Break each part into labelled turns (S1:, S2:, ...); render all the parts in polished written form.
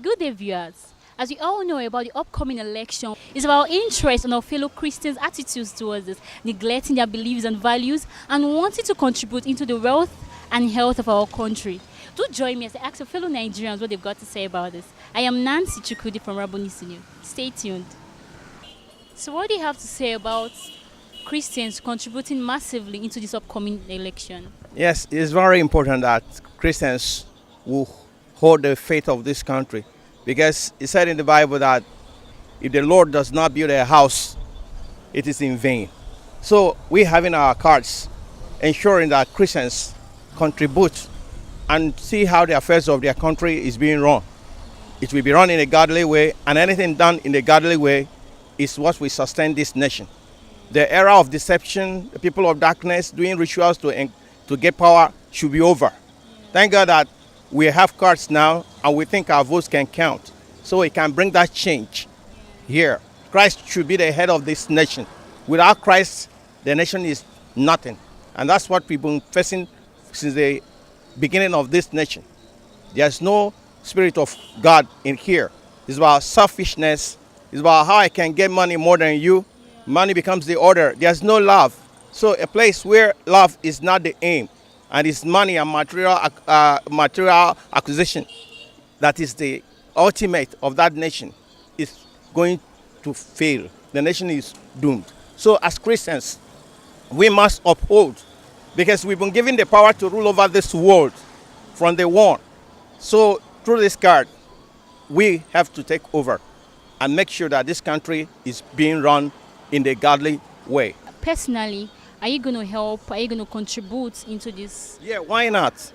S1: Good day, viewers. As we all know about the upcoming election, it's about interest in our fellow Christians' attitudes towards this, neglecting their beliefs and values, and wanting to contribute into the wealth and health of our country. Do join me as I ask your fellow Nigerians what they've got to say about this. I am Nancy Chukudi from Raboni Sinu. Stay tuned. So, what do you have to say about Christians contributing massively into this upcoming election?
S2: Yes, it's very important that Christians will hold the faith of this country because it said in the Bible that if the Lord does not build a house, it is in vain. So we have in our cards ensuring that Christians contribute and see how the affairs of their country is being run. It will be run in a godly way, and anything done in a godly way is what will sustain this nation. The era of deception, the people of darkness doing rituals to get power should be over. Thank God that we have cards now and we think our votes can count. So we can bring that change here. Christ should be the head of this nation. Without Christ, the nation is nothing. And that's what we've been facing since the beginning of this nation. There's no spirit of God in here. It's about selfishness. It's about how I can get money more than you. Money becomes the order. There's no love. So a place where love is not the aim, and it's money and material acquisition that is the ultimate of that nation, is going to fail. The nation is doomed. So as Christians, we must uphold, because we've been given the power to rule over this world from the one. So through this card, we have to take over and make sure that this country is being run in the godly way.
S1: Personally, are you going to help? Are you going to contribute into this?
S2: Yeah, why not?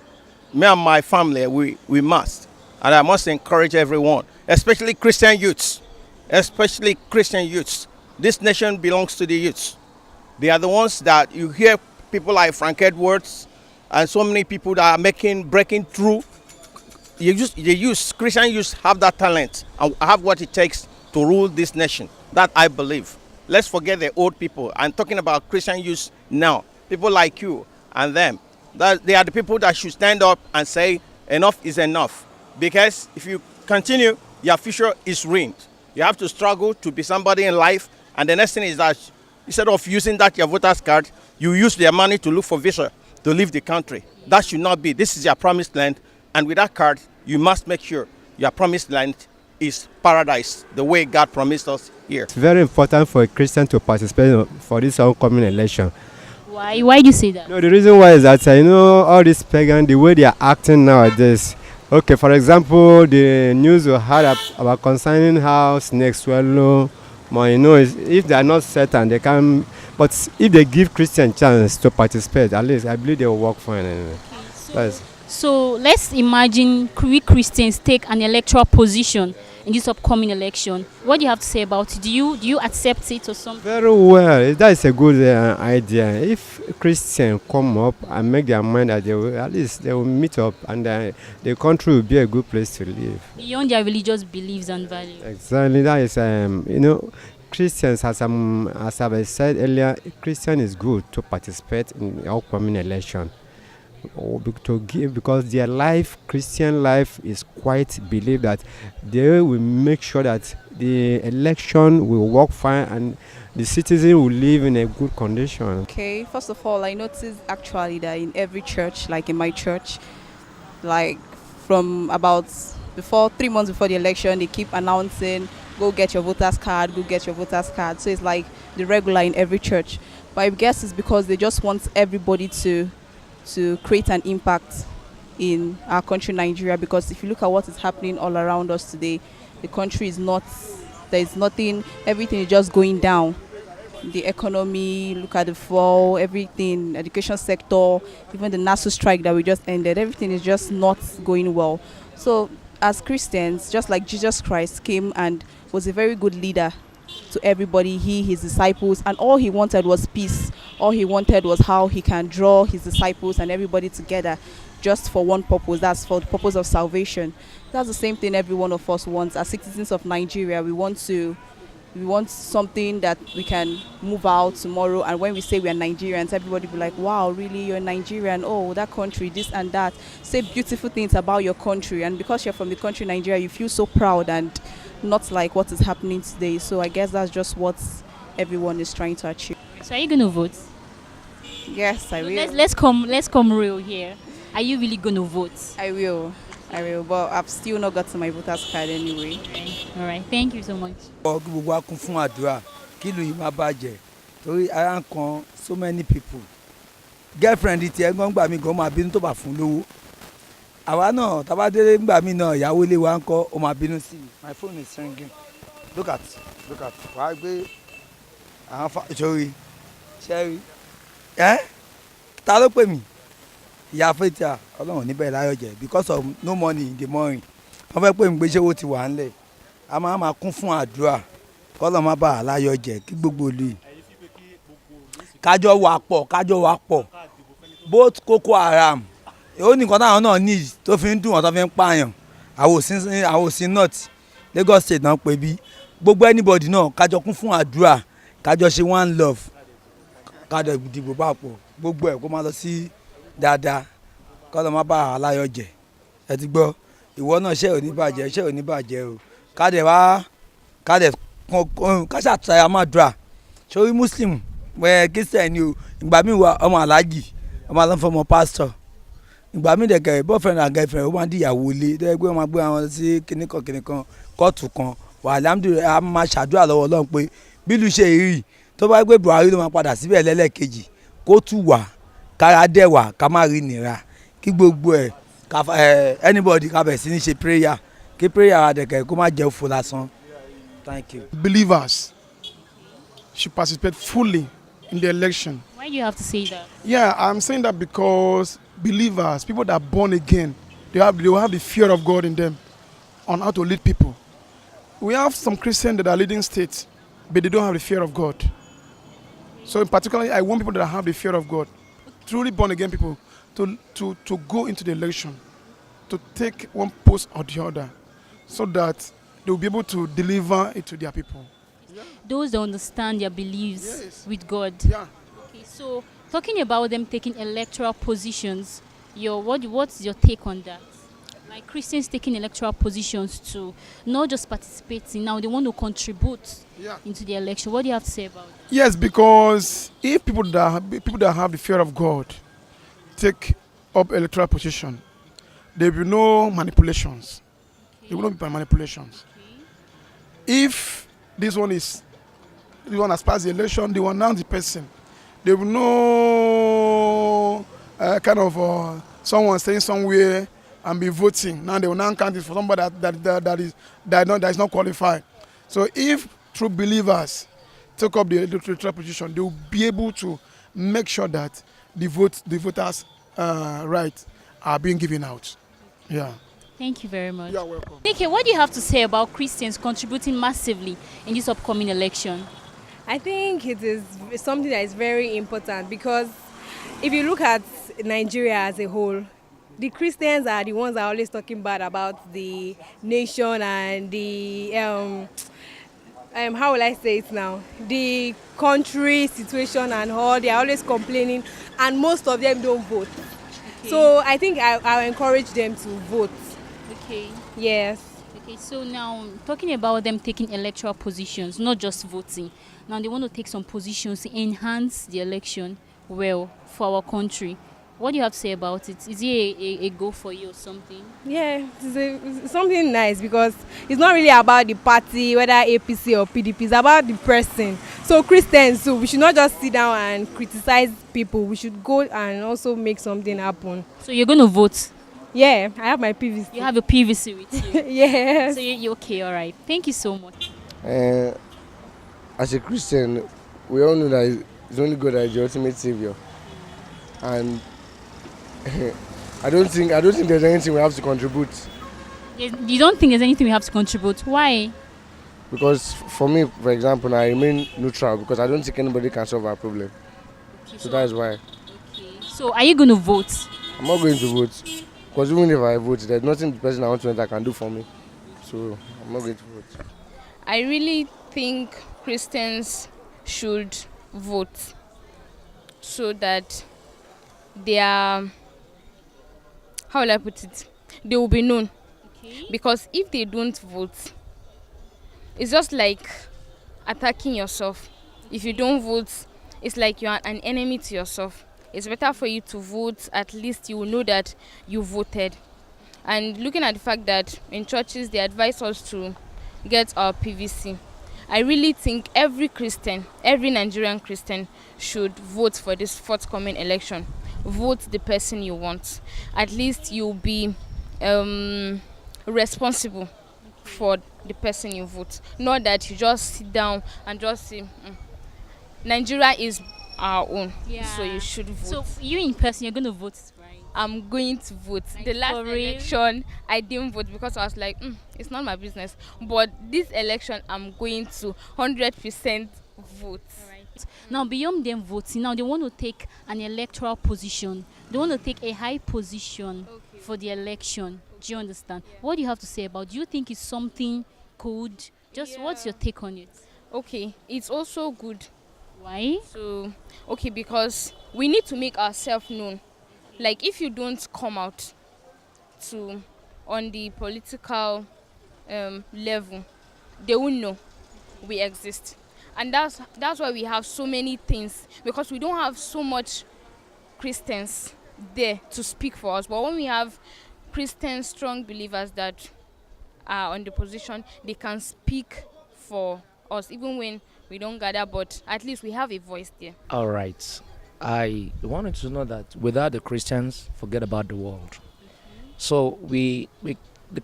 S2: Me and my family, we must. And I must encourage everyone, especially Christian youths. Especially Christian youths. This nation belongs to the youths. They are the ones that you hear people like Frank Edwards and so many people that are breaking through. Christian youths have that talent and have what it takes to rule this nation. That I believe. Let's forget the old people. I'm talking about Christian youth now. People like you and them. They are the people that should stand up and say enough is enough. Because if you continue, your future is ruined. You have to struggle to be somebody in life. And the next thing is that instead of using that your voter's card, you use their money to look for visa to leave the country. That should not be. This is your promised land. And with that card, you must make sure your promised land is paradise, the way God promised us here.
S3: It's very important for a Christian to participate for this upcoming election.
S1: Why? Why do you say that?
S3: No, the reason why is that all these pagans, the way they are acting nowadays. Okay, for example, the news we had about concerning how snakes swallow. If they are not certain, they can. But if they give Christian chance to participate, at least I believe they will work fine. Anyway.
S1: So let's imagine we Christians take an electoral position in this upcoming election. What do you have to say about it? Do you accept it or something?
S3: Very well. That is a good idea. If Christians come up and make their mind that at least they will meet up, and the country will be a good place to live.
S1: Beyond their religious beliefs and values.
S3: Exactly. That is Christians, as I said earlier, Christian is good to participate in the upcoming election. To give, because their life, Christian life, is quite believe that they will make sure that the election will work fine and the citizen will live in a good condition.
S4: Okay, first of all, I noticed actually that in every church, like in my church, like from about 3 months before the election, they keep announcing, go get your voter's card, go get your voter's card. So it's like the regular in every church. But I guess it's because they just want everybody to create an impact in our country, Nigeria, because if you look at what is happening all around us today, the country is not, there is nothing, everything is just going down. The economy, look at the fall, everything, education sector, even the NASA strike that we just ended, everything is just not going well. So as Christians, just like Jesus Christ came and was a very good leader to everybody, his disciples, and all he wanted was peace. All he wanted was how he can draw his disciples and everybody together just for one purpose, that's for the purpose of salvation. That's the same thing every one of us wants. As citizens of Nigeria, we want to We want something that we can move out tomorrow, and when we say we are Nigerians, everybody be like, wow, really, you're Nigerian? Oh, that country, this and that. Say beautiful things about your country, and because you're from the country Nigeria, you feel so proud, and not like what is happening today. So I guess that's just what everyone is trying to achieve.
S1: So are you going to vote?
S4: Yes, I will.
S1: Let's come real here. Are you really going to vote?
S4: I will, but I've still not gotten my voter's card anyway.
S1: All right. Thank you so much.
S5: Gbogbo wa kún fún àdúrà kí ìlú yìí má bàjẹ́ torí ara ń kan so many people. Girlfriend tiẹ̀ gan gbà mí gan máa bínú tó bá fún lówó. Àwa náà tá bá délé gbà mí náà ìyàwó ilé wa ń kọ́ ó máa bínú sí i. My phone is ringing. Look at wàá gbé àwọn ìṣòrí ṣẹ́rí. Ta ló pè mí? Ìyá Fathia Ọlọ́run níbẹ̀ láyọ̀ jẹ́ because of no money in the morning. Wọ́n fẹ́ pè mí pé ṣé owó ti wà ńlẹ̀. A máa kún fún àdúrà kọ́lọ́ má bàa láyọ̀ jẹ́ kí gbogbo ìlú yìí. Kájọ wà pọ̀ both Boko Haram ó ní nǹkan táwọn náà ní tó fi ń dùn wọn tó fi ń pààyàn àwòsí north Lagos state náà pé bí gbogbo anybody náà kájọ kún fún àdúrà kájọ ṣe one love kájọ dìbò papọ̀ gbogbo ẹ̀ kó máa lọ sí dáadáa kọ́lọ́ má bàa láyọ̀ jẹ́ ẹ ti gbọ́ ìwọ náà ṣe ò ní bàjẹ́ o káṣà tàyà máa dùà sórí muslim christian ni o ìgbà mi wà ọmọ aláàjì ọmọ aláǹfọmọ pastor ìgbà mi dẹ̀kẹ̀ boyfriend and girlfriend ó máa di ìyàwó ilé tó yẹ pé wọ́n máa gbé àwọn sí kìnìkan kóòtù kan wà alhamdulilayi a máa ṣàdúrà lọ́wọ́ Ọlọ́run pé bílù ṣe rí tó bá gbé Buhari ló máa padà síbẹ̀ lẹ́lẹ́kejì kó tù wá kára dẹ̀ wá ká má rí nira kí gbogbo ẹ̀ anybody ká bẹ̀ sí ní ṣe prayer kí prayer adẹ̀kẹ̀ kó má jẹ́ òfò lásán. Thank you.
S6: Believers should participate fully in the election.
S1: Why do you have to say that?
S6: Yeah, I'm saying that because believers, people that are born again, they will have the fear of God in them on how to lead people. We have some Christians that are leading states, but they don't have the fear of God. So in particular, I want people that have the fear of God, truly born again people, to go into the election, to take one post or the other, so that they will be able to deliver it to their people.
S1: Those that understand their beliefs with God.
S6: Yeah.
S1: Okay, so talking about them taking electoral positions, what's your take on that? Like Christians taking electoral positions to not just participating, now they want to contribute into the election. What do you have to say about it?
S6: Yes, because if people that have the fear of God take up electoral position, there will be no manipulations. Okay. There will not be manipulations. Okay. If this one has passed the election, they will announce the person. There will no someone staying somewhere and be voting. Now they will now count it for somebody that is not qualified. So if true believers take up the electoral position, they will be able to make sure that the voters' rights are being given out. Yeah.
S1: Thank you very much.
S6: You are welcome.
S1: Okay, what do you have to say about Christians contributing massively in this upcoming election?
S7: I think it is something that is very important because if you look at Nigeria as a whole, the Christians are the ones that are always talking bad about the nation and the how will I say it now? The country situation and all. They are always complaining, and most of them don't vote. Okay. So I think I'll encourage them to vote.
S1: Okay.
S7: Yes.
S1: Okay, so now talking about them taking electoral positions, not just voting. Now they want to take some positions to enhance the election well for our country. What do you have to say about it? Is it a goal for you or something?
S7: Yeah, it's something nice because it's not really about the party, whether APC or PDP. It's about the person. So Christians, so we should not just sit down and criticize people. We should go and also make something happen.
S1: So you're going to vote?
S7: Yeah, I have my PVC.
S1: You have your PVC with you?
S7: Yes.
S1: So you're okay, all right. Thank you so much.
S8: As a Christian, we all know that it's only God that is the ultimate savior. And I don't think there's anything we have to contribute.
S1: You don't think there's anything we have to contribute? Why?
S8: Because for me, for example, I remain neutral because I don't think anybody can solve our problem. Okay, so that is why.
S1: Okay. So are you going to vote?
S8: I'm not going to vote. Because even if I vote, there's nothing the person I want to enter can do for me. So I'm not going to vote.
S9: I really think Christians should vote so that they are, how will I put it? They will be known.
S1: Okay.
S9: Because if they don't vote, it's just like attacking yourself. If you don't vote, it's like you are an enemy to yourself. It's better for you to vote. At least you will know that you voted. And looking at the fact that in churches they advise us to get our PVC, I really think every Christian, every Nigerian Christian should vote for this forthcoming election. Vote the person you want. At least you'll be responsible for the person you vote. Not that you just sit down and just say, Nigeria is our own, so you should vote.
S1: So you in person, you're going to vote, right?
S9: I'm going to vote.
S1: Like
S9: The last
S1: for real?
S9: election, I didn't vote because I was like, it's not my business. But this election, I'm going to 100% vote.
S1: Now, beyond them voting, now they want to take an electoral position. They want to take a high position for the election. Do you understand? What do you have to say about? Do you think it's something good? Just what's your take on it?
S9: Okay, it's also good.
S1: Why?
S9: So, okay, because we need to make ourselves known. Like, if you don't come out to on the political level, they won't know we exist. And that's why we have so many things, because we don't have so much Christians there to speak for us. But when we have Christian strong believers that are on the position, they can speak for us even when we don't gather, but at least we have a voice there.
S10: All right. I wanted to know that without the Christians, forget about the world. So the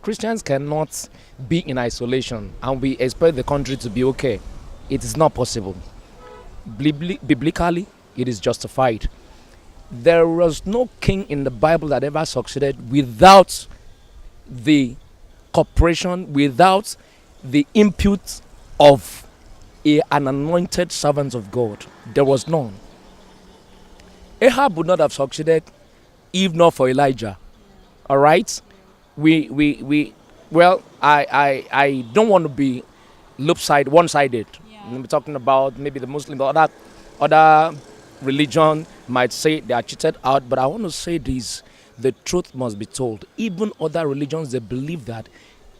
S10: Christians cannot be in isolation and we expect the country to be okay. It is not possible. Biblically, it is justified. There was no king in the Bible that ever succeeded without the cooperation, without the input of an anointed servant of God. There was none. Ahab would not have succeeded if not for Elijah. All right? Well, I don't want to be one-sided. I'm talking about maybe the Muslim, but other religion might say they are cheated out, but I want to say this: the truth must be told. Even other religions, they believe that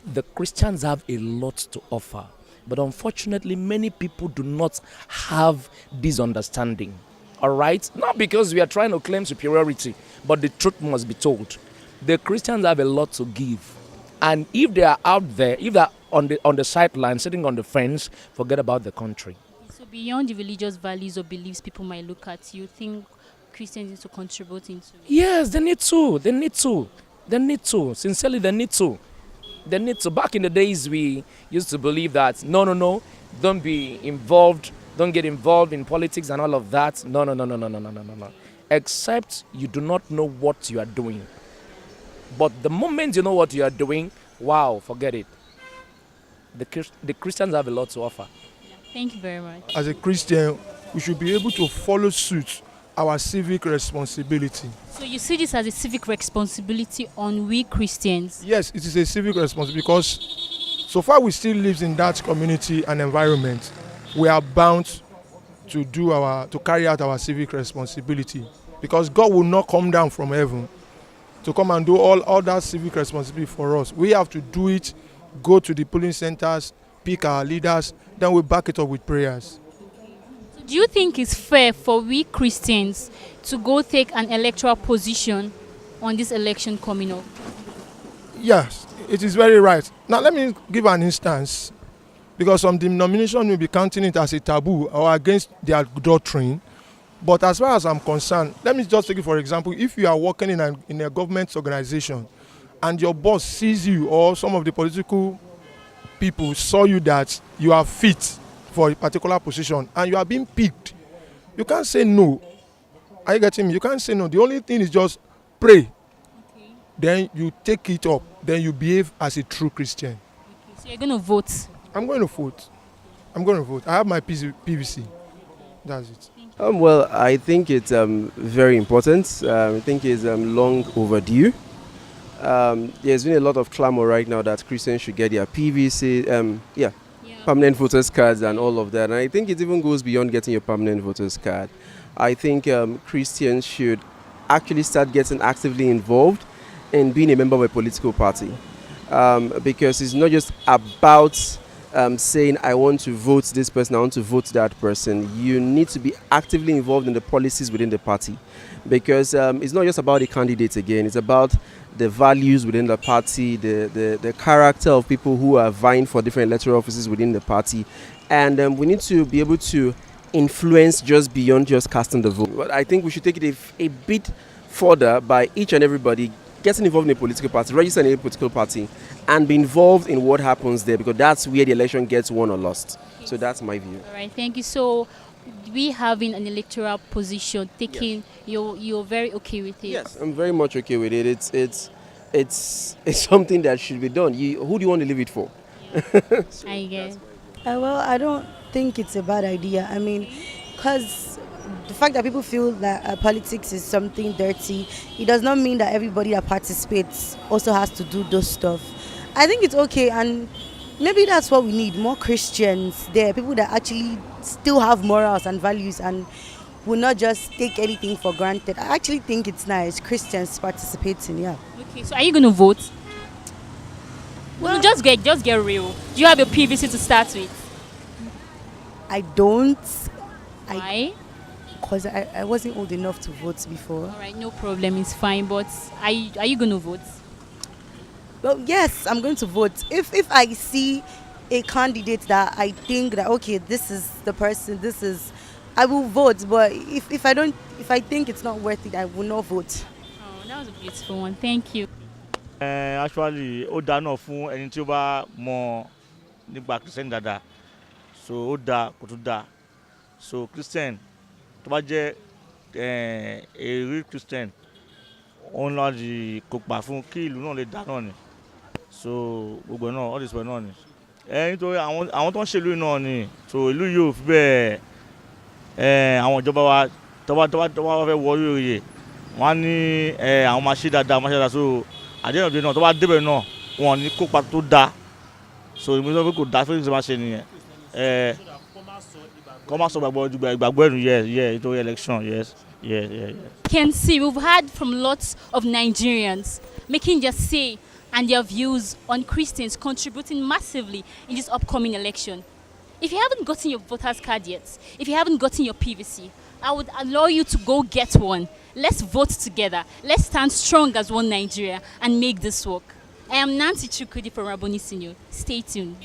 S10: the Christians have a lot to offer, but unfortunately, many people do not have this understanding. All right, not because we are trying to claim superiority, but the truth must be told. The Christians have a lot to give, and if they are out there, if they are on the sideline, sitting on the fence, forget about the country.
S1: So beyond the religious values or beliefs people might look at, you think Christians need to contribute into it?
S10: Yes, they need to. They need to. They need to. Sincerely, they need to. They need to. Back in the days, we used to believe that no, don't be involved. Don't get involved in politics and all of that. No. Except you do not know what you are doing. But the moment you know what you are doing, wow, forget it. The Christians have a lot to offer.
S1: Thank you very much.
S6: As a Christian, we should be able to follow suit our civic responsibility.
S1: So you see this as a civic responsibility on we Christians?
S6: Yes, it is a civic responsibility because so far we still live in that community and environment. We are bound to carry out our civic responsibility, because God will not come down from heaven to come and do all that civic responsibility for us. We have to do it, go to the polling centers, pick our leaders, then we back it up with prayers.
S1: So do you think it's fair for we Christians to go take an electoral position on this election coming up?
S6: Yes, it is very right. Now let me give an instance, because some denomination will be counting it as a taboo or against their doctrine. But as far as I'm concerned, let me just take it for example. If you are working in a government organization and your boss sees you, or some of the political people saw you that you are fit for a particular position and you are being picked, you can't say no. Are you getting me? You can't say no. The only thing is just pray. Okay. Then you take it up. Then you behave as a true Christian.
S1: Okay. So you're going to vote?
S6: I'm going to vote. I have my PVC. That's it.
S11: Well, I think it's very important. I think it's long overdue. There's been a lot of clamor right now that Christians should get their PVC. permanent voters cards and all of that. And I think it even goes beyond getting your permanent voters card. I think Christians should actually start getting actively involved in being a member of a political party, because it's not just about saying I want to vote this person, I want to vote that person. You need to be actively involved in the policies within the party, because it's not just about the candidates again, it's about the values within the party, the character of people who are vying for different electoral offices within the party. And we need to be able to influence just beyond just casting the vote. But I think we should take it a bit further by each and everybody getting involved in a political party, register in a political party, and be involved in what happens there, because that's where the election gets won or lost. So that's my view.
S1: All right, thank you. So we having an electoral position taking, you're very okay with it?
S11: Yes, I'm very much okay with it. It's something that should be done. Who do you want to leave it for?
S1: I guess.
S12: Well, I don't think it's a bad idea. I mean, because the fact that people feel that politics is something dirty, it does not mean that everybody that participates also has to do those stuff. I think it's okay, and maybe that's what we need, more Christians there, people that actually still have morals and values and will not just take anything for granted. I actually think it's nice, Christians participating, yeah.
S1: Okay, so are you going to vote? Well, no, just get real. Do you have your PVC to start with?
S12: I don't.
S1: Why?
S12: Because I wasn't old enough to vote before.
S1: All right, no problem, it's fine. But are you going to vote?
S12: Well, yes, I'm going to vote. If I see a candidate that I think that, okay, this is the person, I will vote. But if I think it's not worth it, I will not vote.
S1: Oh, that was a beautiful one. Thank you.
S13: Actually, ó dá náà fún ẹni tí ó bá mọ̀ nípa Christian dáadáa. So ó dá kò tún dá. So Christian tó bá jẹ́ a real Christian, òun náà di kópa fún kí ìlú náà lè dá náà ni. So gbogbo náà all this way náà ni. Nítorí àwọn tó ń ṣèlú náà ni. So ìlú yóò fi bẹ́ẹ̀ àwọn ìjọba wa tó bá fẹ́ wọ orí oyè wọ́n á ní àwọn máa ṣe dáadáa so àdéhùn ọ̀dẹ́ náà tó bá débẹ̀ náà wọn ní kópa tó dáa. So ìmúṣọ pé kò dáa fún ìṣẹ́ máa ṣe nìyẹn. Kọ́ máa sọ ìgbàgbọ́ ẹ̀nu nítorí election yes.
S1: Can see we've heard from lots of Nigerians making their say and their views on Christians contributing massively in this upcoming election. If you haven't gotten your voter's card yet, if you haven't gotten your PVC, I would allow you to go get one. Let's vote together. Let's stand strong as one Nigeria and make this work. I am Nancy Chukwudi from Raboni Senior. Stay tuned.